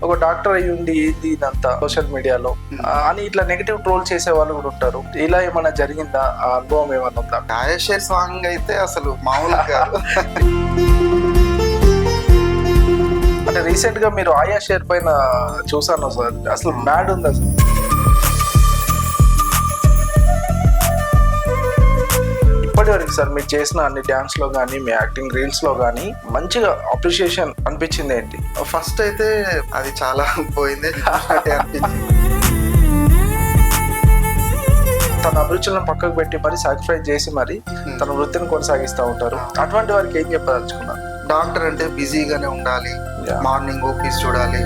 ఒక డాక్టర్ అయ్యి ఉండి ఏంది ఇదంతా సోషల్ మీడియాలో అని ఇట్లా నెగటివ్ ట్రోల్ చేసే వాళ్ళు కూడా ఉంటారు. ఇలా ఏమైనా జరిగిందా? ఆ అనుభవం ఏమన్నా ఉందా? ఆయేషేర్ సాంగ్ అయితే అసలు మామూలు కాదు. అంటే రీసెంట్ గా మీరు ఆయా షేర్ పైన చూసాను సార్, అసలు మ్యాడ్ ఉంది అసలు. ఇప్పటివరకు సార్ మీరు చేసిన అన్ని డ్యాన్స్ లో కానీ మీ యాక్టింగ్ రీల్స్ లో కానీ మంచిగా అప్రిషియేషన్ అనిపించింది ఏంటి? ఫస్ట్ అయితే అది చాలా పోయింది అనిపించింది. తన అభిరుచులను పక్కకు పెట్టి మరి సాక్రిఫైస్ చేసి మరి తన వృత్తిని కొనసాగిస్తూ ఉంటారు. అటువంటి వారికి ఏం చెప్పదలుచుకున్నారు? డాక్టర్ అంటే బిజీగానే ఉండాలి, మార్నింగ్ ఓపీస్ చూడాలి.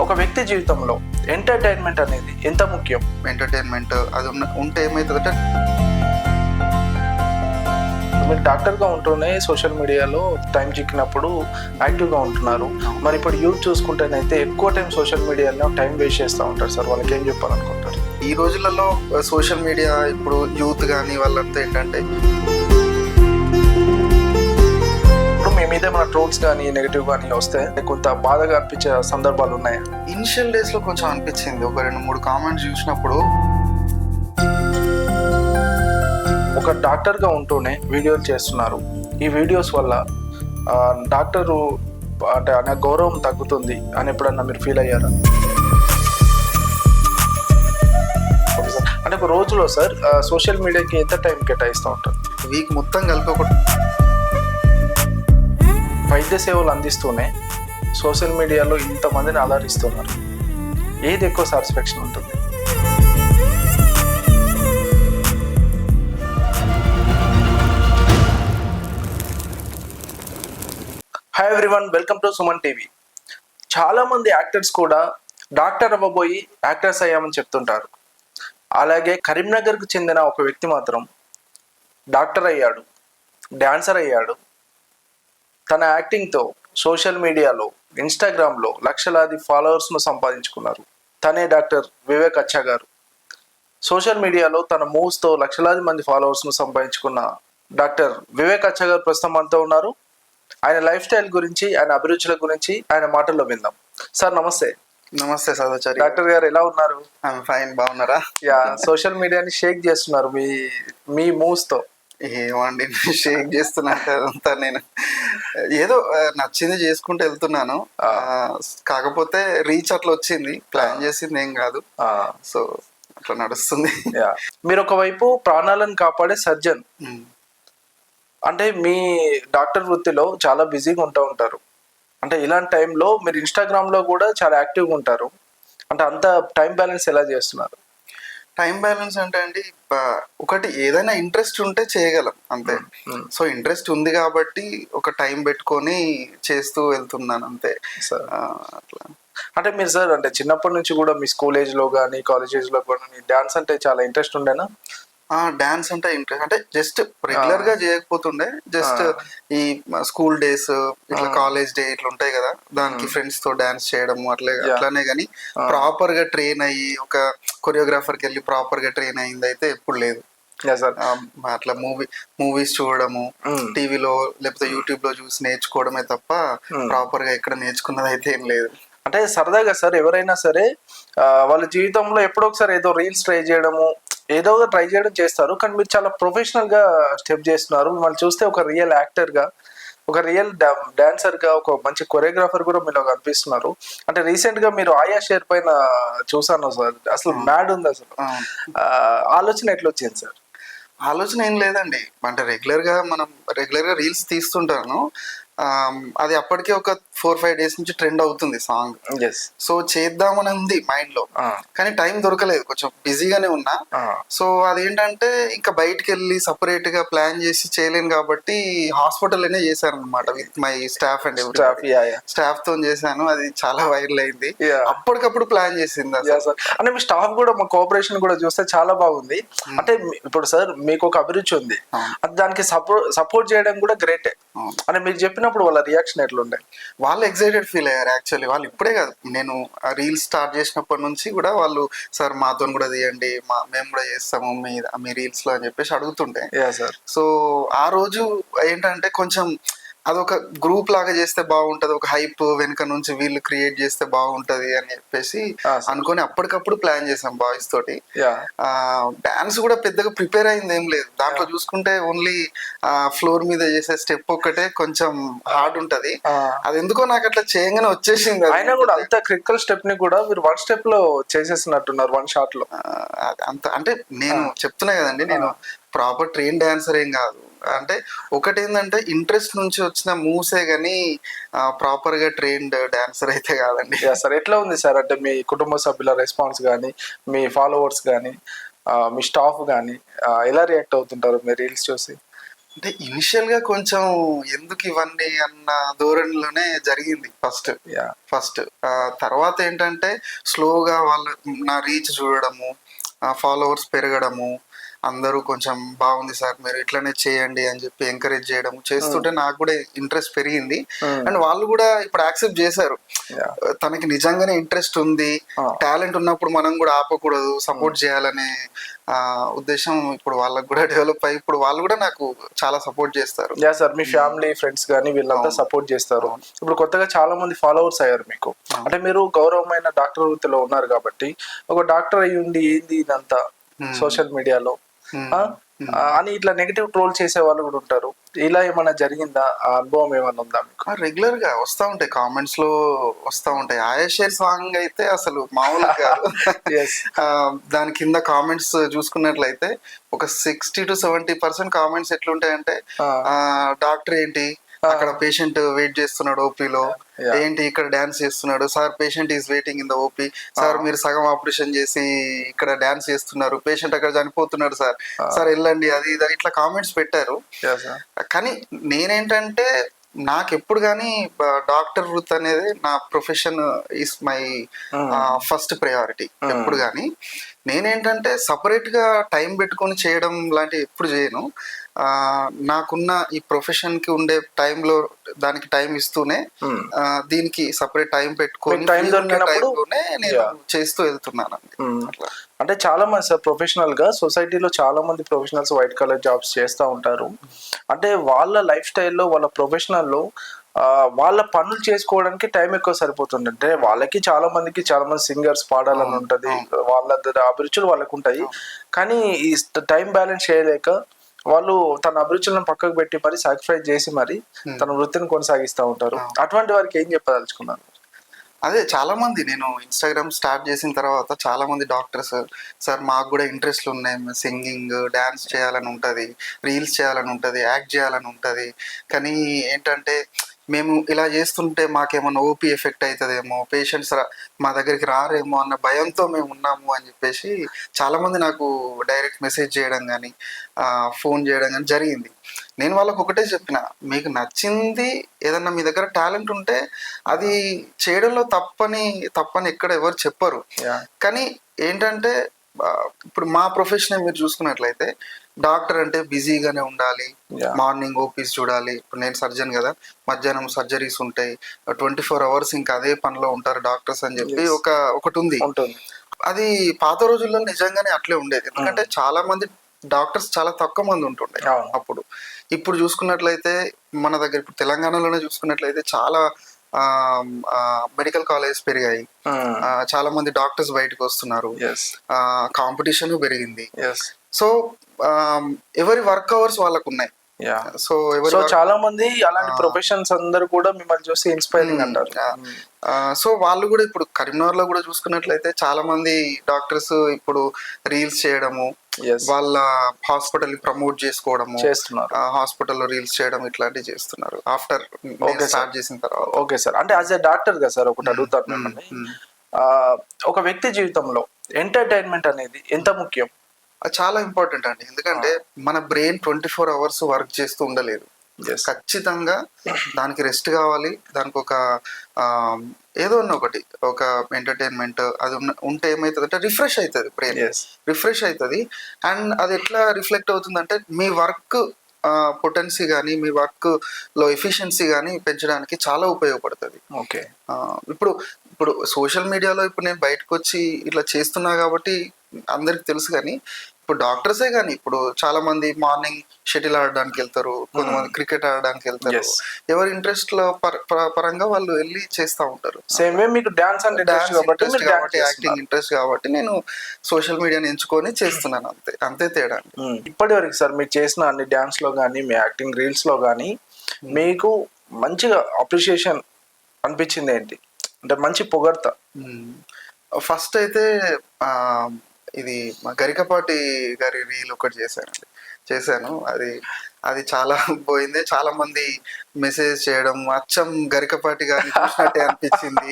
ఒక వ్యక్తి జీవితంలో ఎంటర్టైన్మెంట్ అనేది ఎంత ముఖ్యం? ఎంటర్టైన్మెంట్ అది ఉంటే ఏమవుతుందంటే, మీరు డాక్టర్గా ఉంటూనే సోషల్ మీడియాలో టైం చిక్కినప్పుడు యాక్టివ్గా ఉంటున్నారు. మరి ఇప్పుడు యూత్ చూసుకుంటేనైతే ఎక్కువ టైం సోషల్ మీడియాలో టైం వేస్ట్ చేస్తూ ఉంటారు సార్. వాళ్ళకి ఏం చెప్పాలనుకుంటారు? ఈ రోజులలో సోషల్ మీడియా ఇప్పుడు యూత్ కానీ వాళ్ళంతా ఏంటంటే, మీ మీద మన ట్రోల్స్ కానీ నెగిటివ్ కానీ వస్తే కొంత బాధగా అనిపించే సందర్భాలు ఉన్నాయా? ఇనిషియల్ డేస్ లో కొంచెం అనిపించింది. ఒక 2-3 కామెంట్స్ చూసినప్పుడు. ఒక డాక్టర్గా ఉంటూనే వీడియోలు చేస్తున్నారు. ఈ వీడియోస్ వల్ల డాక్టరు అంటే అనే గౌరవం తగ్గుతుంది అని ఎప్పుడన్నా మీరు ఫీల్ అయ్యారా? అంటే ఒక రోజులో సార్ సోషల్ మీడియాకి ఎంత టైం కేటాయిస్తూ ఉంటారు? వీక్ మొత్తం కలిపి ఒక వైద్య సేవలు అందిస్తూనే సోషల్ మీడియాలో ఇంతమందిని ఆదరిస్తున్నారు. ఏది ఎక్కువ సాటిస్ఫాక్షన్ ఉంటుంది? Hi everyone, welcome to Suman TV. చాలా మంది యాక్టర్స్ కూడా డాక్టర్ అవ్వబోయి యాక్టర్స్ అయ్యామని చెప్తుంటారు. అలాగే కరీంనగర్కు చెందిన ఒక వ్యక్తి మాత్రం డాక్టర్ అయ్యాడు, డాన్సర్ అయ్యాడు. తన యాక్టింగ్తో సోషల్ మీడియాలో ఇన్స్టాగ్రామ్లో లక్షలాది ఫాలోవర్స్ను సంపాదించుకున్నారు. తనే డాక్టర్ వివేక్ అచ్చా గారు. సోషల్ మీడియాలో తన మూవ్స్తో లక్షలాది మంది ఫాలోవర్స్ను సంపాదించుకున్న డాక్టర్ వివేక్ అచ్చా గారు ప్రస్తుతం మనతో ఉన్నారు. ఆయన లైఫ్ స్టైల్ గురించి, ఆయన అభిరుచుల గురించి ఆయన మాటల్లో విందాం. సార్ నమస్తే. నమస్తే సదాచారి. డాక్టర్ గారు ఎలా ఉన్నారు? ఫైన్, బాగున్నారా? సోషల్ మీడియాని షేక్ చేస్తున్నారు మీ మూవ్స్తో. ఏమండి, షేక్ చేస్తున్నా. నేను ఏదో నచ్చింది చేసుకుంటూ వెళ్తున్నాను. కాకపోతే రీచ్ అట్లా వచ్చింది, ప్లాన్ చేసింది ఏం కాదు. సో అట్లా నడుస్తుంది. మీరు ఒకవైపు ప్రాణాలను కాపాడే సర్జన్, అంటే మీ డాక్టర్ వృత్తిలో చాలా బిజీగా ఉంటారు. అంటే ఇలాంటి టైంలో మీరు ఇన్స్టాగ్రామ్లో కూడా చాలా యాక్టివ్గా ఉంటారు. అంటే అంత టైం బ్యాలెన్స్ ఎలా చేస్తున్నారు? టైం బ్యాలెన్స్ అంటే అండి, ఒకటి ఏదైనా ఇంట్రెస్ట్ ఉంటే చేయగలం అంతే. సో ఇంట్రెస్ట్ ఉంది కాబట్టి ఒక టైం పెట్టుకొని చేస్తూ వెళ్తున్నాను అంతే. అట్లా. అంటే మీరు సార్ అంటే చిన్నప్పటి నుంచి కూడా మీ స్కూల్ ఏజ్లో కానీ కాలేజ్ ఏజ్లో కానీ డాన్స్ అంటే చాలా ఇంట్రెస్ట్ ఉండేనా? డాన్స్ అంటే ఇంట్రెస్ట్ అంటే జస్ట్ రెగ్యులర్ గా చేయకపోతుండే, జస్ట్ ఈ స్కూల్ డేస్ ఇట్లా కాలేజ్ డే ఇట్లా ఉంటాయి కదా, దానికి ఫ్రెండ్స్ తో డాన్స్ చేయడము అట్లానే గానీ ప్రాపర్ గా ట్రైన్ అయ్యి ఒక కొరియోగ్రాఫర్ కి వెళ్ళి ప్రాపర్ గా ట్రైన్ అయింది అయితే ఎప్పుడు లేదు. అట్లా మూవీస్ చూడడము, టీవీలో లేకపోతే యూట్యూబ్ లో చూసి నేర్చుకోవడమే తప్ప ప్రాపర్ గా ఎక్కడ నేర్చుకున్నది అయితే ఏం లేదు. అంటే సరదాగా సార్ ఎవరైనా సరే వాళ్ళ జీవితంలో ఎప్పుడో ఒకసారి ఏదో రీల్స్ ట్రై చేయడము, ఏదో ట్రై చేయడం చేస్తారు. కానీ మీరు చాలా ప్రొఫెషనల్ గా స్టెప్ చేస్తున్నారు. మిమ్మల్ని చూస్తే ఒక రియల్ యాక్టర్ గా, ఒక రియల్ డాన్సర్ గా, ఒక మంచి కొరియోగ్రాఫర్ కూడా మీరు కనిపిస్తున్నారు. అంటే రీసెంట్ గా మీరు ఆయా షేర్ పైన చూసాను సార్, అసలు మ్యాడ్ ఉంది అసలు. ఆలోచన ఎట్లా వచ్చింది సార్? ఆలోచన ఏం లేదండి, అంటే రెగ్యులర్ గా రీల్స్ తీస్తుంటాను. అది అప్పటికే ఒక 4-5 డేస్ నుంచి ట్రెండ్ అవుతుంది సాంగ్. సో చేద్దామని ఉంది మైండ్ లో, కానీ టైం దొరకలేదు, కొంచెం బిజీగానే ఉన్నా. సో అదేంటంటే ఇంకా బయటకు వెళ్ళి సపరేట్ గా ప్లాన్ చేసి చేయలేను కాబట్టి హాస్పిటల్లోనే చేశాను అనమాట, with my staff and staff తో చేశాను. అది చాలా వైరల్ అయింది, అప్పటికప్పుడు ప్లాన్ చేసింది. అంటే మీ స్టాఫ్ కూడా మా కోఆపరేషన్ కూడా చూస్తే చాలా బాగుంది. అంటే ఇప్పుడు సార్ మీకు ఒక అభిరుచి ఉంది, దానికి సపోర్ట్ చేయడం కూడా గ్రేటే. అంటే మీరు చెప్పినప్పుడు వాళ్ళ రియాక్షన్ ఎట్లుండే? వాళ్ళు ఎక్సైటెడ్ ఫీల్ అయ్యారు యాక్చువల్లీ. వాళ్ళు ఇప్పుడే కాదు, నేను రీల్స్ స్టార్ట్ చేసినప్పటి నుంచి కూడా వాళ్ళు సార్ మాతో కూడా తీయండి, మేము కూడా చేస్తాము మీ రీల్స్ లో అని చెప్పేసి అడుగుతుంటే. సో ఆ రోజు ఏంటంటే కొంచెం అదొక గ్రూప్ లాగా చేస్తే బాగుంటది, ఒక హైప్ వెనక నుంచి వీళ్ళు క్రియేట్ చేస్తే బాగుంటది అని చెప్పేసి అనుకొని అప్పటికప్పుడు ప్లాన్ చేసాం బాయ్స్ తోటి. డాన్స్ కూడా పెద్దగా ప్రిపేర్ అయింది ఏం లేదు దాంట్లో. చూసుకుంటే ఓన్లీ ఫ్లోర్ మీద చేసే స్టెప్ ఒక్కటే కొంచెం హార్డ్ ఉంటది. అది ఎందుకో నాకు అట్లా చేయగానే వచ్చేసింది. అయినా కూడా అంత క్రిటికల్ స్టెప్ ని కూడా మీరు వన్ స్టెప్ లో చేసేసినట్టున్నారు, వన్ షాట్ లో. అంత అంటే నేను చెప్తున్నా కదండి, నేను ప్రాపర్ ట్రైన్ డాన్సర్ ఏం కాదు. అంటే ఒకటి ఏంటంటే ఇంట్రెస్ట్ నుంచి వచ్చిన మూవ్సే గానీ ప్రాపర్ గా ట్రైన్డ్ డాన్సర్ అయితే కాదండి. సార్ ఎట్లా ఉంది సార్, అంటే మీ కుటుంబ సభ్యుల రెస్పాన్స్ కానీ, మీ ఫాలోవర్స్ కానీ, మీ స్టాఫ్ కానీ ఎలా రియాక్ట్ అవుతుంటారు మీ రీల్స్ చూసి? అంటే ఇనిషియల్ గా కొంచెం ఎందుకు ఇవన్నీ అన్న ధోరణిలోనే జరిగింది ఫస్ట్. తర్వాత ఏంటంటే స్లోగా వాళ్ళ నా రీచ్ చూడడము, ఫాలోవర్స్ పెరగడము, అందరూ కొంచెం బాగుంది సార్ మీరు ఇట్లనే చేయండి అని చెప్పి ఎంకరేజ్ చేయడం చేస్తుంటే నాకు కూడా ఇంట్రెస్ట్ పెరిగింది. అండ్ వాళ్ళు కూడా ఇప్పుడు యాక్సెప్ట్ చేశారు, తనకి నిజంగానే ఇంట్రెస్ట్ ఉంది, టాలెంట్ ఉన్నప్పుడు మనం కూడా ఆపకూడదు, సపోర్ట్ చేయాలనే ఉద్దేశం ఇప్పుడు వాళ్ళకి కూడా డెవలప్ అయ్యి ఇప్పుడు వాళ్ళు కూడా నాకు చాలా సపోర్ట్ చేస్తారు. సార్ మీ ఫ్యామిలీ ఫ్రెండ్స్ కానీ వీళ్ళంతా సపోర్ట్ చేస్తారు. ఇప్పుడు కొత్తగా చాలా మంది ఫాలోవర్స్ అయ్యారు మీకు, అంటే మీరు గౌరవమైన డాక్టర్ వృత్తిలో ఉన్నారు కాబట్టి ఒక డాక్టర్ అయ్యి ఉండి ఏంది ఇదంతా సోషల్ మీడియాలో అని ఇట్లా నెగటివ్ ట్రోల్ చేసే వాళ్ళు కూడా ఉంటారు. ఇలా ఏమైనా జరిగిందా, ఆ అనుభవం ఏమైనా ఉందా మీకు? రెగ్యులర్ గా వస్తా ఉంటాయి, కామెంట్స్ లో వస్తా ఉంటాయి. ఆయేషేర్ సాంగ్ అయితే అసలు మామూలుగా కాదు. దాని కింద కామెంట్స్ చూసుకున్నట్లయితే ఒక 60-70% కామెంట్స్ ఎట్లుంటాయంటే, డాక్టర్ ఏంటి అక్కడ పేషెంట్ వెయిట్ చేస్తున్నాడు ఓపీలో, ఏంటి ఇక్కడ డాన్స్ చేస్తున్నాడు sir, patient is waiting in the OP sir, మీరు సగం ఆపరేషన్ చేసి ఇక్కడ డాన్స్ చేస్తున్నారు, పేషెంట్ అక్కడ చనిపోతున్నాడు సార్, సార్ వెళ్ళండి, అది ఇది ఇట్లా కామెంట్స్ పెట్టారు. కానీ నేనేంటంటే నాకు ఎప్పుడు కానీ డాక్టర్ వృత్తి అనేది నా profession is my first priority. ఎప్పుడు కానీ నేనేంటంటే సపరేట్ గా టైం పెట్టుకొని చేయడం లాంటివి ఎప్పుడు చేయను. నాకున్న ఈ ప్రొఫెషన్ కి ఉండే టైంలో దానికి టైం ఇస్తూనే దీనికి సపరేట్ టైం పెట్టుకొని టైంలోనే నేను చేస్తూ వెళ్తున్నాను. అంటే చాలా మంది సార్ ప్రొఫెషనల్ గా సొసైటీలో చాలా మంది ప్రొఫెషనల్స్ వైట్ కలర్ జాబ్స్ చేస్తూ ఉంటారు. అంటే వాళ్ళ లైఫ్ స్టైల్లో వాళ్ళ ప్రొఫెషనల్లో వాళ్ళ పనులు చేసుకోవడానికి టైం ఎక్కువ సరిపోతుంది. అంటే వాళ్ళకి చాలా మంది సింగర్స్ పాడాలని ఉంటది, వాళ్ళ అభిరుచులు వాళ్ళకు ఉంటాయి. కానీ ఈ టైం బ్యాలెన్స్ చేయలేక వాళ్ళు తన అభిరుచులను పక్కకు పెట్టి మరి సాక్రిఫైస్ చేసి మరి తన వృత్తిని కొనసాగిస్తూ ఉంటారు. అటువంటి వారికి ఏం చెప్పదలుచుకున్నాను? అదే చాలా మంది నేను ఇన్స్టాగ్రామ్ స్టార్ట్ చేసిన తర్వాత చాలా మంది డాక్టర్స్ సార్ మాకు కూడా ఇంట్రెస్ట్లు ఉన్నాయి, సింగింగ్ డాన్స్ చేయాలని ఉంటుంది, రీల్స్ చేయాలని ఉంటుంది, యాక్ట్ చేయాలని ఉంటుంది, కానీ ఏంటంటే మేము ఇలా చేస్తుంటే మాకేమన్నా ఓపీ ఎఫెక్ట్ అవుతుందేమో, పేషెంట్స్ మా దగ్గరికి రారేమో అన్న భయంతో మేము ఉన్నాము అని చెప్పేసి చాలామంది నాకు డైరెక్ట్ మెసేజ్ చేయడం కానీ ఫోన్ చేయడం కానీ జరిగింది. నేను వాళ్ళకు ఒకటే చెప్పిన, మీకు నచ్చింది ఏదన్నా మీ దగ్గర టాలెంట్ ఉంటే అది చేయడంలో తప్పని ఎక్కడ ఎవరు చెప్పరు. కానీ ఏంటంటే ఇప్పుడు మా ప్రొఫెషన్ మీరు చూసుకున్నట్లయితే డాక్టర్ అంటే బిజీగానే ఉండాలి, మార్నింగ్ ఓపీస్ చూడాలి. ఇప్పుడు నేను సర్జన్ కదా, మధ్యాహ్నం సర్జరీస్ ఉంటాయి, 24 hours ఇంకా అదే పనిలో ఉంటారు డాక్టర్స్ అని చెప్పి ఒకటి ఉంది. అది పాత రోజుల్లో నిజంగానే అట్లే ఉండేది, ఎందుకంటే చాలా మంది డాక్టర్స్ చాలా తక్కువ మంది ఉంటుండే అప్పుడు. ఇప్పుడు చూసుకున్నట్లయితే మన దగ్గర ఇప్పుడు తెలంగాణలోనే చూసుకున్నట్లయితే చాలా మెడికల్ కాలేజెస్ పెరిగాయి, చాలా మంది డాక్టర్స్ బయటకు వస్తున్నారు, కాంపిటీషన్ పెరిగింది. సో ఎవరి వర్క్ అవర్స్ వాళ్ళకు ఉన్నాయి. సో చాలా మంది అలాంటి ప్రొఫెషన్స్ అందరూ కూడా మిమ్మల్ని చూసి ఇన్స్పైరింగ్ అంటారు. సో వాళ్ళు కూడా ఇప్పుడు కరీంనగర్ లో కూడా చూసుకున్నట్లయితే చాలా మంది డాక్టర్స్ ఇప్పుడు రీల్స్ చేయడము, వాళ్ళ హాస్పిటల్ ప్రమోట్ చేసుకోవడము చేస్తున్నారు, హాస్పిటల్లో రీల్స్ చేయడం ఇట్లాంటివి చేస్తున్నారు ఆఫ్టర్ స్టార్ట్ చేసిన తర్వాత. ఓకే సార్, అంటే యాజ్ ఎ డాక్టర్ గా సార్ ఒకటి అడుగుతారు మిమ్మల్ని, ఒక వ్యక్తి జీవితంలో ఎంటర్టైన్మెంట్ అనేది ఎంత ముఖ్యం? చాలా ఇంపార్టెంట్ అండి, ఎందుకంటే మన బ్రెయిన్ 24 hours వర్క్ చేస్తూ ఉండలేదు. ఖచ్చితంగా దానికి రెస్ట్ కావాలి, దానికి ఒక ఏదో ఒకటి ఒక ఎంటర్టైన్మెంట్ అది ఉంటే ఏమవుతుంది అంటే రిఫ్రెష్ అవుతుంది బ్రెయిన్, రిఫ్రెష్ అవుతుంది. అండ్ అది ఎట్లా రిఫ్లెక్ట్ అవుతుందంటే మీ వర్క్ పొటెన్సీ కానీ మీ వర్క్ లో ఎఫిషియన్సీ కానీ పెంచడానికి చాలా ఉపయోగపడుతుంది. ఓకే, ఇప్పుడు సోషల్ మీడియాలో ఇప్పుడు నేను బయటకు వచ్చి ఇట్లా చేస్తున్నా కాబట్టి అందరికి తెలుసు, కానీ ఇప్పుడు డాక్టర్సే కానీ ఇప్పుడు చాలా మంది మార్నింగ్ షటిల్ ఆడడానికి వెళ్తారు, కొంతమంది క్రికెట్ ఆడడానికి వెళ్తారు. Yes. ఎవరి ఇంట్రెస్ట్ లో పరంగా వాళ్ళు వెళ్ళి చేస్తూ ఉంటారు. సేమ్ వే మీకు డాన్స్ అంటే డాన్స్ ఇంట్రెస్ట్ కాబట్టి, యాక్టింగ్ యాక్టింగ్ ఇంట్రెస్ట్ కాబట్టి నేను సోషల్ మీడియాని ఎంచుకొని చేస్తున్నాను. అంతే అంతే తేడా అండి. ఇప్పటి వరకు సార్ మీరు చేసిన అన్ని డాన్స్ లో కానీ మీ యాక్టింగ్ రీల్స్ లో కానీ మీకు మంచిగా అప్రిషియేషన్ అనిపించింది ఏంటి, అంటే మంచి పొగడ్త? ఫస్ట్ అయితే ఇది మా గరికపాటి గారి రీల్ ఒకటి చేశాను. అది చాలా పోయింది. చాలా మంది మెసేజ్ చేయడం, అచ్చం గరికపాటి గారిని చూసినట్టే అనిపించింది,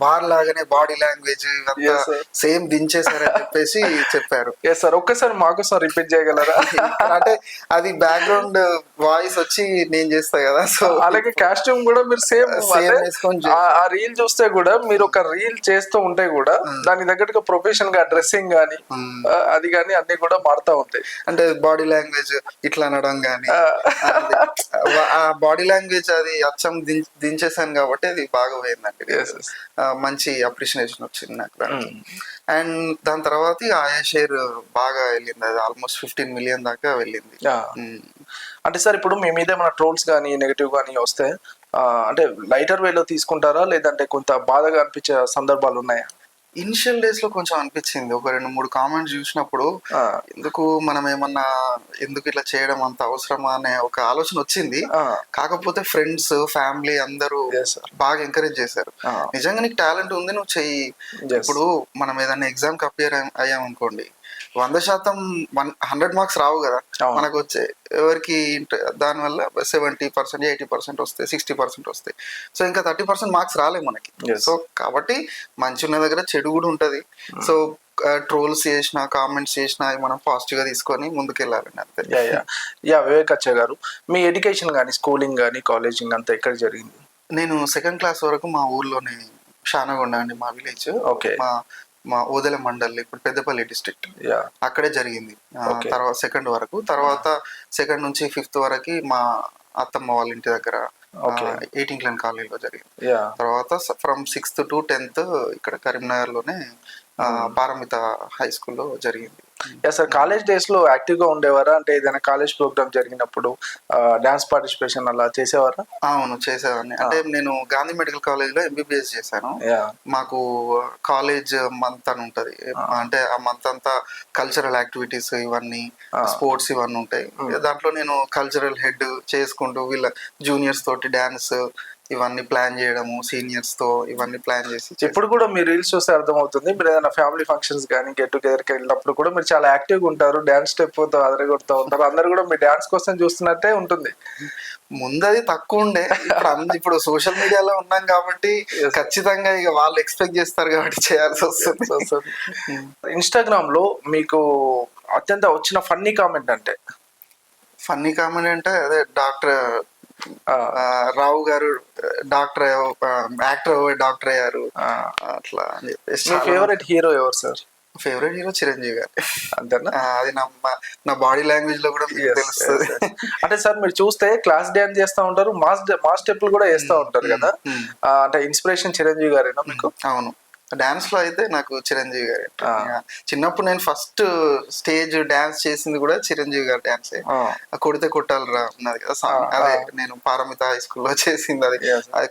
వార్ లాగానే బాడీ లాంగ్వేజ్ అంతా సేమ్ దించేశారని చెప్పేసి చెప్పారు. సార్ ఒక్కసారి మాకోసం రిపీట్ చేయగలరా? అంటే అది బ్యాక్గ్రౌండ్ వాయిస్ వచ్చి నేను చేస్తా కదా, సో అలాగే కాస్ట్యూమ్ కూడా మీరు సేమ్ వేసుకొని ఆ రీల్ చూస్తే కూడా మీరు ఒక రీల్ చేస్తూ ఉంటే కూడా దానికి తగ్గట్టుగా ప్రొఫెషన్ గా డ్రెస్సింగ్ గానీ అది కానీ అన్ని కూడా మారుతా ఉంటాయి. అంటే బాడీ లాంగ్వేజ్ ఇట్లా అనడం కానీ, ఆ బాడీ లాంగ్వేజ్ అది అచ్చం దించేసాను కాబట్టి అది బాగా పోయిందండి. మంచి అప్రిషియేషన్ వచ్చింది నాకు దానికి. అండ్ దాని తర్వాత ఆయా షేర్ బాగా వెళ్ళింది, అది ఆల్మోస్ట్ 15 million దాకా వెళ్ళింది. అంటే సార్ ఇప్పుడు మీ మీద ఏమైనా ట్రోల్స్ కానీ నెగిటివ్ కానీ వస్తే అంటే లైటర్ వేలో తీసుకుంటారా, లేదంటే కొంత బాధగా అనిపించే సందర్భాలు ఉన్నాయా? ఇనిషియల్ డేస్ లో కొంచెం అనిపించింది, ఒక 2-3 కామెంట్స్ చూసినప్పుడు ఎందుకు ఇట్లా చేయడం అంత అవసరమా అనే ఒక ఆలోచన వచ్చింది. కాకపోతే ఫ్రెండ్స్, ఫ్యామిలీ అందరూ బాగా ఎంకరేజ్ చేశారు. నిజంగా నీకు టాలెంట్ ఉంది, నువ్వు చెయ్యి. ఇప్పుడు మనం ఏదైనా ఎగ్జామ్ కి అపియర్ అయ్యామనుకోండి, 100% 100 మార్క్స్ రావు కదా మనకు వచ్చే, ఎవరికి దానివల్ల 70%, 80% వస్తాయి, 60% వస్తాయి. సో ఇంకా 30% మార్క్స్ రాలేవు మనకి. సో కాబట్టి మంచి ఉన్న దగ్గర చెడు కూడా ఉంటది. సో ట్రోల్స్ చేసిన, కామెంట్స్ చేసిన మనం పాజిటివ్ గా తీసుకొని ముందుకెళ్ళాలండి, అంతే. వివేక్ అచ్చయ్య గారు, మీ ఎడ్యుకేషన్ కానీ, స్కూలింగ్ కానీ, కాలేజింగ్ అంతా ఎక్కడ జరిగింది? నేను 2nd క్లాస్ వరకు మా ఊర్లోనే, షానగొండ అండి మా విలేజ్. మా ఓదెల మండల్, ఇప్పుడు పెద్దపల్లి డిస్ట్రిక్ట్, అక్కడే జరిగింది. తర్వాత 2nd వరకు, తర్వాత 2nd నుంచి 5th వరకు మా అత్తమ్మ వాళ్ళ ఇంటి దగ్గర 18 లైన్ కాలనీలో జరిగింది. తర్వాత ఫ్రమ్ 6th to 10th ఇక్కడ కరీంనగర్ లోనే పారమిత హై స్కూల్లో జరిగింది. సార్ కాలేజ్ డేస్ లో యాక్టివ్ గా ఉండేవారా? అంటే ఏదైనా కాలేజ్ ప్రోగ్రామ్ జరిగినప్పుడు డాన్స్ పార్టిసిపేషన్ అలా చేసేవారా? అవును, చేసేవాడిని. అంటే నేను గాంధీ మెడికల్ కాలేజ్ లో MBBS చేశాను. మాకు కాలేజ్ మంత్ అని ఉంటది, అంటే ఆ మంత్ అంతా కల్చరల్ యాక్టివిటీస్ ఇవన్నీ, స్పోర్ట్స్ ఇవన్నీ ఉంటాయి. దాంట్లో నేను కల్చరల్ హెడ్ చేసుకుంటూ వీళ్ళ జూనియర్స్ తోటి డాన్స్ ఇవన్నీ ప్లాన్ చేయడము, సీనియర్స్ తో ఇవన్నీ ప్లాన్ చేసి. ఇప్పుడు కూడా మీరు రీల్స్ చూస్తే అర్థమవుతుంది, మీరు ఏదైనా ఫ్యామిలీ ఫంక్షన్స్ కానీ గెట్ టుగెదర్కి వెళ్ళినప్పుడు కూడా మీరు చాలా యాక్టివ్గా ఉంటారు, డాన్స్ స్టెప్ అదరగొడుతూ ఉంటారు, అందరు కూడా మీ డాన్స్ కోసం చూస్తున్నట్టే ఉంటుంది. ముందు అది తక్కువ ఉండే, ఇప్పుడు సోషల్ మీడియాలో ఉన్నాం కాబట్టి ఖచ్చితంగా ఇక వాళ్ళు ఎక్స్పెక్ట్ చేస్తారు కాబట్టి చేయాల్సి వస్తుంది. ఇన్స్టాగ్రామ్ లో మీకు అత్యంత వచ్చిన ఫన్నీ కామెంట్ అంటే? ఫన్నీ కామెంట్ అంటే అదే డాక్టర్ రావు గారు డాక్టర్ డాక్టర్ అయ్యారు అట్లా అని చెప్పేసి. ఫేవరెట్ హీరో ఎవరు సార్? ఫేవరెట్ హీరో చిరంజీవి గారు, అంతేనా? అది నా బాడీ లాంగ్వేజ్ లో కూడా తెలుస్తుంది. అంటే సార్ మీరు చూస్తే క్లాస్ డాన్స్ చేస్తూ ఉంటారు, మాస్ స్టెప్లు కూడా వేస్తూ ఉంటారు కదా, అంటే ఇన్స్పిరేషన్ చిరంజీవి గారేనా మీకు? అవును, డాన్స్ లో అయితే నాకు చిరంజీవి గారు. చిన్నప్పుడు నేను ఫస్ట్ స్టేజ్ డాన్స్ చేసింది కూడా చిరంజీవి గారు డాన్సే. కొడితే కొట్టాలి రా ఉన్నది కదా సాంగ్, అదే నేను పారమిత హై స్కూల్లో చేసింది. అది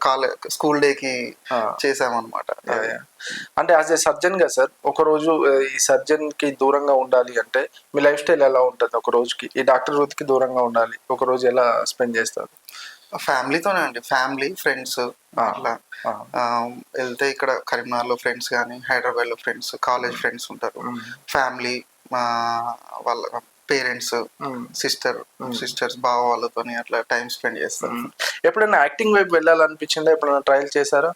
స్కూల్ డేకి చేసామన్నమాట. అంటే యాజ్ ఏ సర్జన్ గా సార్, ఒక రోజు ఈ సర్జన్ కి దూరంగా ఉండాలి అంటే మీ లైఫ్ స్టైల్ ఎలా ఉంటుంది? ఒక రోజుకి ఈ డాక్టర్ వృత్తికి దూరంగా ఉండాలి, ఒక రోజు ఎలా స్పెండ్ చేస్తారు? ఫ్యామిలీతోనే అండి, ఫ్యామిలీ, ఫ్రెండ్స్ అట్లా వెళ్తే. ఇక్కడ కరీంనగర్లో ఫ్రెండ్స్ కానీ, హైదరాబాద్లో ఫ్రెండ్స్, కాలేజ్ ఫ్రెండ్స్ ఉంటారు. ఫ్యామిలీ, వాళ్ళ పేరెంట్స్, సిస్టర్స్, బావ వాళ్ళతోని అట్లా టైం స్పెండ్ చేస్తారు. ఎప్పుడైనా యాక్టింగ్ వైపు వెళ్ళాలనిపించిందా? ఎప్పుడైనా ట్రయల్ చేశారా?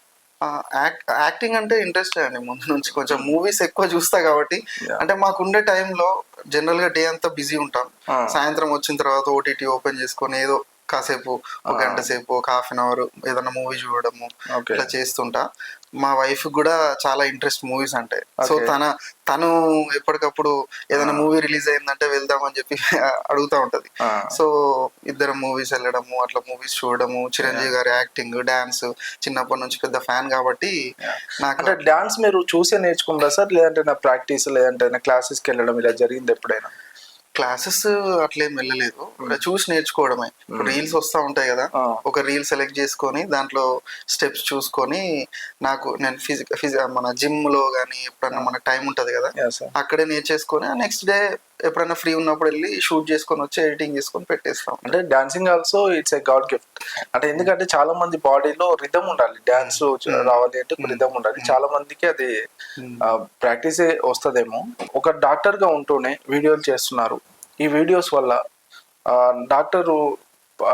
యాక్టింగ్ అంటే ఇంట్రెస్ట్ అండి ముందు నుంచి. కొంచెం మూవీస్ ఎక్కువ చూస్తా కాబట్టి, అంటే మాకుండే టైంలో జనరల్ గా డే అంతా బిజీ ఉంటాం. సాయంత్రం వచ్చిన తర్వాత OTT ఓపెన్ చేసుకొని ఏదో కాసేపు ఒక గంట సేపు ఒక హాఫ్ అన్ అవర్ ఏదైనా మూవీ చూడడము ఓకే. ఇట్లా చేస్తుంటా. మా వైఫ్ కూడా చాలా ఇంట్రెస్ట్ మూవీస్ అంటే. So okay. తను ఎప్పటికప్పుడు ఏదైనా మూవీ రిలీజ్ అయిందంటే వెళ్దామని చెప్పి అడుగుతా ఉంటది. ఆ, సో ఇద్దరం మూవీస్ వెళ్ళడము, అట్లా మూవీస్ చూడడము, చిరంజీవి గారి యాక్టింగ్, డాన్స్ చిన్నప్పటి నుంచి పెద్ద ఫ్యాన్ కాబట్టి నాకు అంటే డాన్స్ మీరు చూసే నేర్చుకుంటారా సార్, లేదంటే నా ప్రాక్టీస్, లేదంటే నా క్లాసెస్కి వెళ్ళడం ఇలా జరిగింది ఎప్పుడైనా? క్లాసెస్ అట్లేం వెళ్ళలేదు, చూసి నేర్చుకోవడమే. రీల్స్ వస్తూ ఉంటాయి కదా, ఆ. ఒక రీల్ సెలెక్ట్ చేసుకొని దాంట్లో స్టెప్స్ చూసుకొని నేను మన జిమ్ లో కానీ ఎప్పుడన్నా మనకు టైం ఉంటది కదా Yeah, sir. అక్కడే నేర్చేసుకొని నెక్స్ట్ డే ఎప్పుడైనా ఫ్రీ ఉన్నప్పుడు వెళ్ళి షూట్ చేసుకొని వచ్చి ఎడిటింగ్ చేసుకొని పెట్టేస్తాం. అంటే dancing also it's a God gift. అంటే ఎందుకంటే చాలా మంది బాడీలో రిథమ్ ఉండాలి, డాన్స్ రావాలి అంటే రిథమ్ ఉండాలి. చాలా మందికి అది ప్రాక్టీస్ వస్తుందేమో. ఒక డాక్టర్ గా ఉంటూనే వీడియోలు చేస్తున్నారు. ఈ వీడియోస్ వల్ల డాక్టరు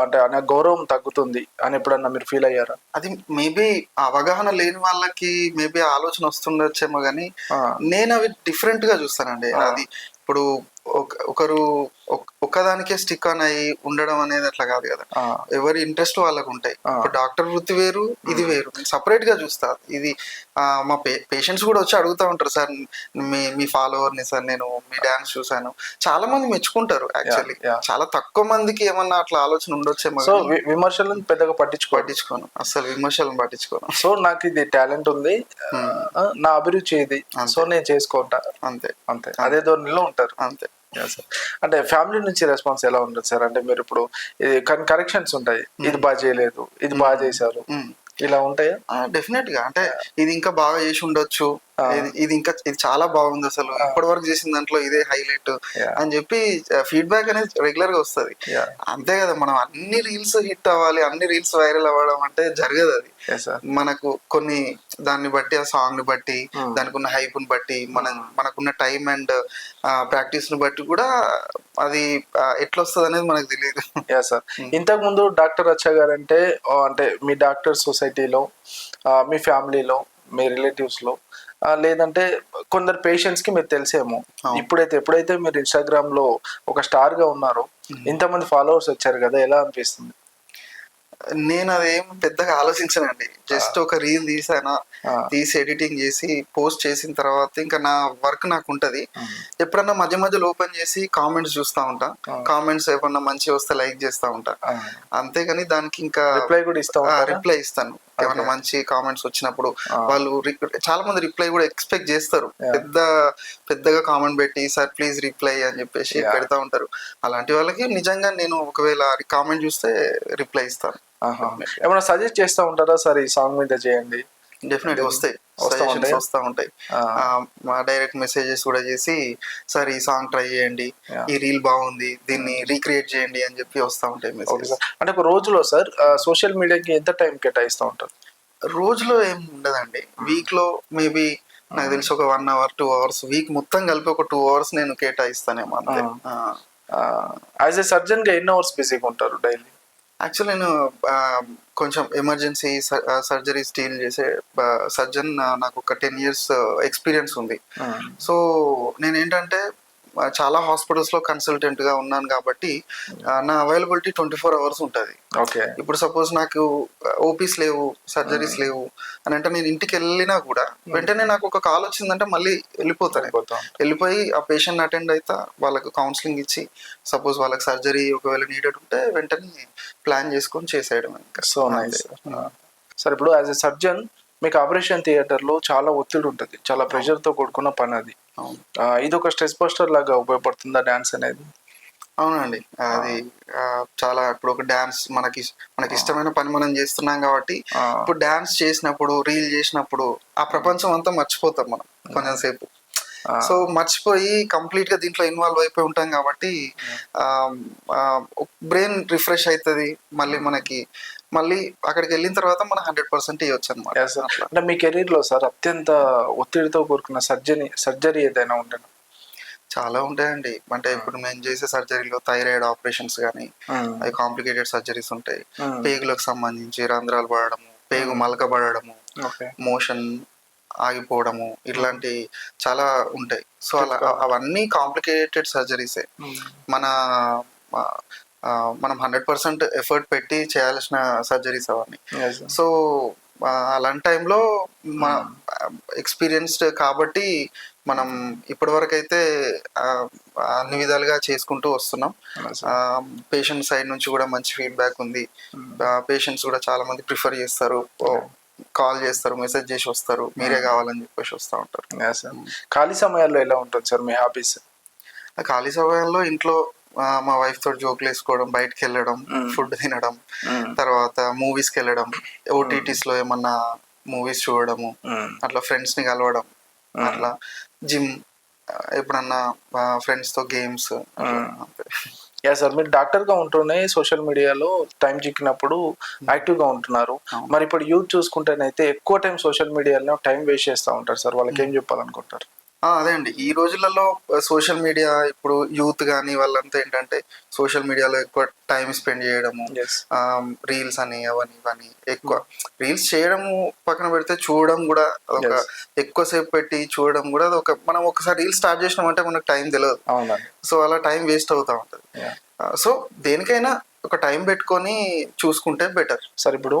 అంటే అనే గౌరవం తగ్గుతుంది అని ఎప్పుడన్నా మీరు ఫీల్ అయ్యారా? అది మేబీ అవగాహన లేని వాళ్ళకి మేబీ ఆలోచన వస్తుండొచ్చేమో కానీ నేను అవి డిఫరెంట్ గా చూస్తానండి. అది ఇప్పుడు ఒకరు ఒక్కదానికే స్టిక్ ఆన్ అయ్యి ఉండడం అనేది అట్లా కాదు కదా, ఎవరి ఇంట్రెస్ట్ వాళ్ళకు ఉంటాయి. ఇప్పుడు డాక్టర్ వృత్తి వేరు, ఇది వేరు, సపరేట్ గా చూస్తా. ఇది మా పేషెంట్స్ కూడా వచ్చి అడుగుతా ఉంటారు, సార్ మీ ఫాలోవర్ ని సార్, నేను మీ డాన్స్ చూసాను. చాలా మంది మెచ్చుకుంటారు యాక్చువల్లీ. చాలా తక్కువ మందికి ఏమన్నా అట్లా ఆలోచన ఉండొచ్చేమో. సో విమర్శలను పెద్దగా పట్టించుకోను, అసలు విమర్శలను పట్టించుకోను. సో నాకు ఇది టాలెంట్ ఉంది, నా అభిరుచి ఇది, సో నేను చేసుకుంటా, అంతే అంతే, అదే ధోరణిలో ఉంటారు. అంతే. అంటే ఫ్యామిలీ నుంచి రెస్పాన్స్ ఎలా ఉంటుంది సార్? అంటే మీరు ఇప్పుడు కరెక్షన్స్ ఉంటాయి, ఇది బాగా చేయలేదు, ఇది బాగా చేశారు, ఇలా ఉంటాయా? డెఫినెట్ గా. అంటే ఇది ఇంకా బాగా చేసి ఉండొచ్చు, ఇది చాలా బాగుంది, అసలు ఇప్పటి వరకు చేసిన దాంట్లో ఇదే హైలైట్ అని చెప్పి ఫీడ్బ్యాక్ అనేది రెగ్యులర్ గా వస్తుంది. అంతే కదా, మనం అన్ని రీల్స్ హిట్ అవ్వాలి, అన్ని రీల్స్ వైరల్ అవ్వడం అంటే జరగదు. అది మనకు కొన్ని దాన్ని బట్టి, ఆ సాంగ్ ని బట్టి, దానికి ఉన్న హైప్ ని బట్టి, మనకున్న టైం అండ్ ప్రాక్టీస్ ని బట్టి కూడా అది ఎట్లా వస్తుంది అనేది మనకు తెలియదు. సార్, ఇంతకు ముందు డాక్టర్ రచ్చ గారు అంటే మీ డాక్టర్ సొసైటీలో, మీ ఫ్యామిలీలో, మీ రిలేటివ్స్ లో, లేదంటే కొందరు పేషెంట్స్ కి మీరు తెలిసేమో, ఎప్పుడైతే మీరు ఇన్స్టాగ్రామ్ లో ఒక స్టార్ గా ఉన్నారో, ఇంతమంది ఫాలోవర్స్ వచ్చారు కదా, ఎలా అనిపిస్తుంది? నేను అదేం పెద్దగా ఆలోచించనండి. జస్ట్ ఒక రీల్ తీసి ఎడిటింగ్ చేసి పోస్ట్ చేసిన తర్వాత ఇంకా నా వర్క్ నాకు ఉంటది. ఎప్పుడన్నా మధ్య మధ్యలో ఓపెన్ చేసి కామెంట్స్ చూస్తా ఉంటా. కామెంట్స్ ఏమన్నా మంచి వస్తే లైక్ చేస్తా ఉంటా, అంతేగాని దానికి ఇంకా రిప్లై ఇస్తాను. ఏమన్నా మంచి కామెంట్స్ వచ్చినప్పుడు వాళ్ళు చాలా మంది రిప్లై కూడా ఎక్స్పెక్ట్ చేస్తారు. పెద్దగా కామెంట్ పెట్టి సార్ ప్లీజ్ రిప్లై అని చెప్పేసి పెడతా ఉంటారు. అలాంటి వాళ్ళకి నిజంగా నేను ఒకవేళ కామెంట్ చూస్తే రిప్లై ఇస్తాను. ఏమైనా సజెస్ట్ చేస్తా ఉంటారా సార్, ఈ సాంగ్ మీద చేయండి? డెఫినెట్ వస్తాయి, వస్తూ ఉంటాయి. మా డైరెక్ట్ మెసేజెస్ కూడా చేసి సార్ ఈ సాంగ్ ట్రై చేయండి, ఈ రీల్ బాగుంది, దీన్ని రీక్రియేట్ చేయండి అని చెప్పి వస్తూ ఉంటాయి మెసేజెస్. అంటే ఒక రోజులో సార్ సోషల్ మీడియాకి ఎంత టైం కేటాయిస్తూ ఉంటారు? రోజులో ఏం ఉండదండి, వీక్ లో మేబీ నాకు తెలిసి ఒక 1 hour 2 hours, వీక్ మొత్తం కలిపి ఒక 2 hours నేను కేటాయిస్తానేమో అంతే. యాజ్ ఎ సర్జన్ గా ఎన్ని అవర్స్ బిజీగా ఉంటారు డైలీ? యాక్చువల్ నేను కొంచెం ఎమర్జెన్సీ సర్జరీస్ డీల్ చేసే సర్జన్. నాకు ఒక 10 years ఎక్స్పీరియన్స్ ఉంది. సో నేనేంటంటే చాలా హాస్పిటల్స్ లో కన్సల్టెంట్ గా ఉన్నాను కాబట్టి నా అవైలబిలిటీ 24 hours ఉంటుంది. ఇప్పుడు సపోజ్ నాకు ఓపీస్ లేవు, సర్జరీస్ లేవు అని అంటే నేను ఇంటికి వెళ్ళినా కూడా వెంటనే నాకు ఒక కాల్ వచ్చిందంటే మళ్ళీ వెళ్ళిపోయి ఆ పేషెంట్ అటెండ్ అయితే వాళ్ళకు కౌన్సిలింగ్ ఇచ్చి, సపోజ్ వాళ్ళకి సర్జరీ ఒకవేళ నీడెడ్ ఉంటే వెంటనే ప్లాన్ చేసుకొని చేసేయడం. So nice sir. ఇప్పుడు యాజ్ ఎ సర్జన్ మీకు ఆపరేషన్ థియేటర్ లో చాలా ఒత్తిడి ఉంటుంది, చాలా ప్రెషర్ తో కూడుకున్న పని అది. ఇది ఒక స్ట్రెస్ బస్టర్ లాగా ఉపయోగపడుతుందా డాన్స్ అనేది? అవునండి, అది చాలా. ఇప్పుడు ఒక డాన్స్ మనకి ఇష్టమైన పని మనం చేస్తున్నాం కాబట్టి ఇప్పుడు డాన్స్ చేసినప్పుడు, రీల్ చేసినప్పుడు ఆ ప్రపంచం అంతా మర్చిపోతాం మనం కొంచెం సేపు. సో మర్చిపోయి కంప్లీట్ గా దీంట్లో ఇన్వాల్వ్ అయిపోయి ఉంటాం కాబట్టి బ్రెయిన్ రిఫ్రెష్ అవుతుంది. మళ్ళీ అక్కడికి వెళ్ళిన తర్వాత మనం 100% ఇవ్వచ్చు అనమాట. అంటే మీ కెరీర్ లో సార్ అత్యంత ఒత్తిడితో కూడుకున్న సర్జరీ ఏదైనా ఉండేనా? చాలా ఉంటాయండి. అంటే ఇప్పుడు మేము చేసే సర్జరీలో థైరాయిడ్ ఆపరేషన్స్ కానీ, అవి కాంప్లికేటెడ్ సర్జరీస్ ఉంటాయి. పేగులకు సంబంధించి రంధ్రాలు పడడము, పేగు మలకబడము, మోషన్ ఆగిపోవడము, ఇట్లాంటి చాలా ఉంటాయి. సో అవన్నీ కాంప్లికేటెడ్ సర్జరీసే. మన మనం 100% ఎఫర్ట్ పెట్టి చేయాల్సిన సర్జరీస్ అవన్నీ. Yes, sir. సో అలాంటి టైంలో మా ఎక్స్పీరియన్స్డ్ కాబట్టి మనం ఇప్పటివరకు అయితే అన్ని విధాలుగా చేసుకుంటూ వస్తున్నాం. Yes, sir. పేషెంట్ సైడ్ నుంచి కూడా మంచి ఫీడ్బ్యాక్ ఉంది. పేషెంట్స్ కూడా చాలా మంది ప్రిఫర్ చేస్తారు, కాల్ చేస్తారు, మెసేజ్ చేసి వస్తారు, మీరే కావాలని చెప్పేసి వస్తూ ఉంటారు. Yes, sir. ఖాళీ సమయాల్లో ఎలా ఉంటుంది సార్ మీ హాబీస్? ఆ ఖాళీ సమయంలో ఇంట్లో మా వైఫ్ తోటి జోకులు వేసుకోవడం, బయటకు వెళ్ళడం, ఫుడ్ తినడం, తర్వాత మూవీస్కి వెళ్ళడం, ఓటీటీస్ లో ఏమన్నా మూవీస్ చూడడము, అట్లా ఫ్రెండ్స్ ని కలవడం, అట్లా జిమ్, ఎప్పుడన్నా ఫ్రెండ్స్ తో గేమ్స్. యా సార్, మీరు డాక్టర్ గా ఉంటూనే సోషల్ మీడియాలో టైం చిక్కినప్పుడు యాక్టివ్ గా ఉంటున్నారు. మరి ఇప్పుడు యూత్ చూసుకుంటేనైతే ఎక్కువ టైం సోషల్ మీడియాలో టైం వేస్ట్ చేస్తూ ఉంటారు సార్. వాళ్ళకి ఏం చెప్పాలనుకుంటారు? అదే అండి, ఈ రోజులలో సోషల్ మీడియా ఇప్పుడు యూత్ కానీ వాళ్ళంతా ఏంటంటే సోషల్ మీడియాలో ఎక్కువ టైం స్పెండ్ చేయడము, రీల్స్ అని అవని ఇవని ఎక్కువ రీల్స్ చేయడము పక్కన పెడితే చూడడం కూడా ఒక ఎక్కువసేపు పెట్టి చూడడం కూడా అది ఒక, మనం ఒకసారి రీల్స్ స్టార్ట్ చేసినామంటే మనకు టైం తెలియదు. సో అలా టైం వేస్ట్ అవుతా ఉంటుంది. సో దేనికైనా ఒక టైం పెట్టుకొని చూసుకుంటే బెటర్ సార్. ఇప్పుడు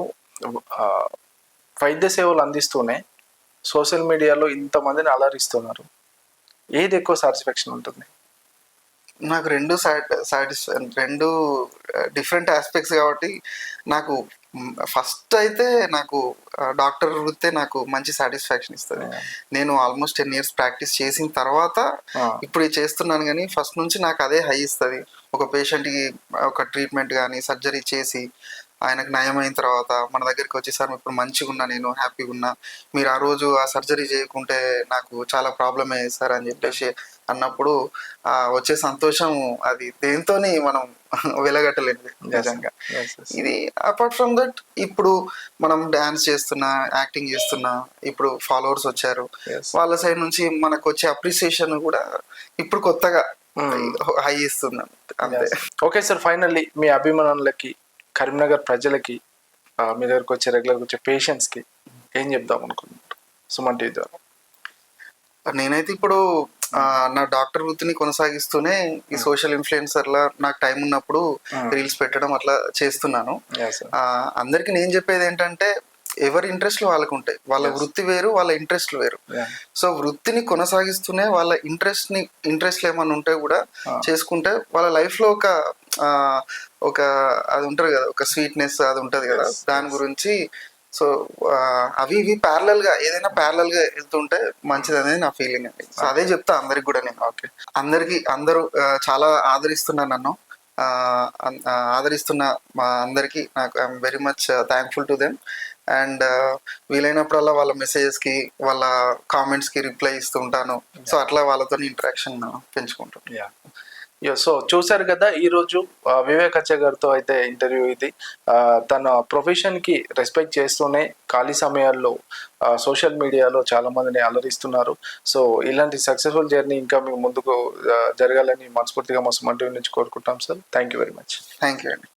వైద్య సేవలు అందిస్తూనే సోషల్ మీడియాలో ఇంతమందిని అలరిస్తున్నారు, ఏది ఎక్కువ సాటిస్ఫాక్షన్ ఉంటుంది? నాకు రెండు డిఫరెంట్ ఆస్పెక్ట్స్ కాబట్టి నాకు ఫస్ట్ అయితే నాకు డాక్టర్ వృత్తే నాకు మంచి సాటిస్ఫాక్షన్ ఇస్తుంది. నేను ఆల్మోస్ట్ 10 years ప్రాక్టీస్ చేసిన తర్వాత ఇప్పుడు చేస్తున్నాను, కానీ ఫస్ట్ నుంచి నాకు అదే హై ఇస్తుంది. ఒక పేషెంట్కి ఒక ట్రీట్మెంట్ కానీ సర్జరీ చేసి ఆయనకు నయం అయిన తర్వాత మన దగ్గరికి వచ్చి, సార్ ఇప్పుడు మంచిగా ఉన్నా, నేను హ్యాపీగా ఉన్నా, మీరు ఆ రోజు ఆ సర్జరీ చేయకుంటే నాకు చాలా ప్రాబ్లమ్ అయ్యేది సార్ అని చెప్పేసి అన్నప్పుడు వచ్చే సంతోషం అది దేంతోని మనం వెలగట్టలేదు నిజంగా. ఇది అపార్ట్ ఫ్రమ్ దట్, ఇప్పుడు మనం డాన్స్ చేస్తున్నా, యాక్టింగ్ చేస్తున్నా, ఇప్పుడు ఫాలోవర్స్ వచ్చారు, వాళ్ళ సైడ్ నుంచి మనకు వచ్చే అప్రిసియేషన్ కూడా ఇప్పుడు కొత్తగా హై ఇస్తున్నాం అంతే. ఓకే సార్, ఫైనల్లీ మీ అభిమానులకి, కరీంనగర్ ప్రజలకి, మీ దగ్గరకు వచ్చే రెగ్యులర్గా వచ్చే పేషెంట్స్కి ఏం చెప్దాం అనుకుంటున్నారు సుమన్ టీవీ ద్వారా? నేనైతే ఇప్పుడు నా డాక్టర్ వృత్తిని కొనసాగిస్తూనే ఈ సోషల్ ఇన్ఫ్లుయెన్సర్లా నాకు టైం ఉన్నప్పుడు రీల్స్ పెట్టడం అట్లా చేస్తున్నాను. అందరికి నేను చెప్పేది ఏంటంటే, ఎవరి ఇంట్రెస్ట్లు వాళ్ళకు ఉంటాయి, వాళ్ళ వృత్తి వేరు, వాళ్ళ ఇంట్రెస్ట్లు వేరు. సో వృత్తిని కొనసాగిస్తూనే వాళ్ళ ఇంట్రెస్ట్లు ఏమన్నా ఉంటే కూడా చేసుకుంటే వాళ్ళ లైఫ్ లో ఒక అది ఉంటుంది కదా, ఒక స్వీట్నెస్ అది ఉంటది కదా, దాని గురించి. సో అవి ఇవి ప్యారలల్ గా, ఏదైనా ప్యారలల్ గా వెళ్తుంటే మంచిది అనేది నా ఫీలింగ్ అండి. సో అదే చెప్తా అందరికి కూడా నేను. ఓకే, అందరూ చాలా ఆదరిస్తున్నారు నన్ను, ఆదరిస్తున్న మా అందరికి నాకు I'm very much thankful to them. And వీలైనప్పుడల్లా వాళ్ళ మెసేజెస్కి, వాళ్ళ కామెంట్స్కి రిప్లై ఇస్తూ ఉంటాను. సో అట్లా వాళ్ళతో ఇంటరాక్షన్ పెంచుకుంటాను. సో చూసారు కదా, ఈరోజు వివేక్ అచ్చ గారితో అయితే ఇంటర్వ్యూ ఇది. తన ప్రొఫెషన్కి రెస్పెక్ట్ చేస్తూనే ఖాళీ సమయాల్లో సోషల్ మీడియాలో చాలా మందిని అలరిస్తున్నారు. సో ఇలాంటి సక్సెస్ఫుల్ జర్నీ ఇంకా మీకు ముందుకు జరగాలని మనస్ఫూర్తిగా మా సుమన్ టీవీ నుంచి కోరుకుంటాం sir. Thank you very much. Thank you అండి.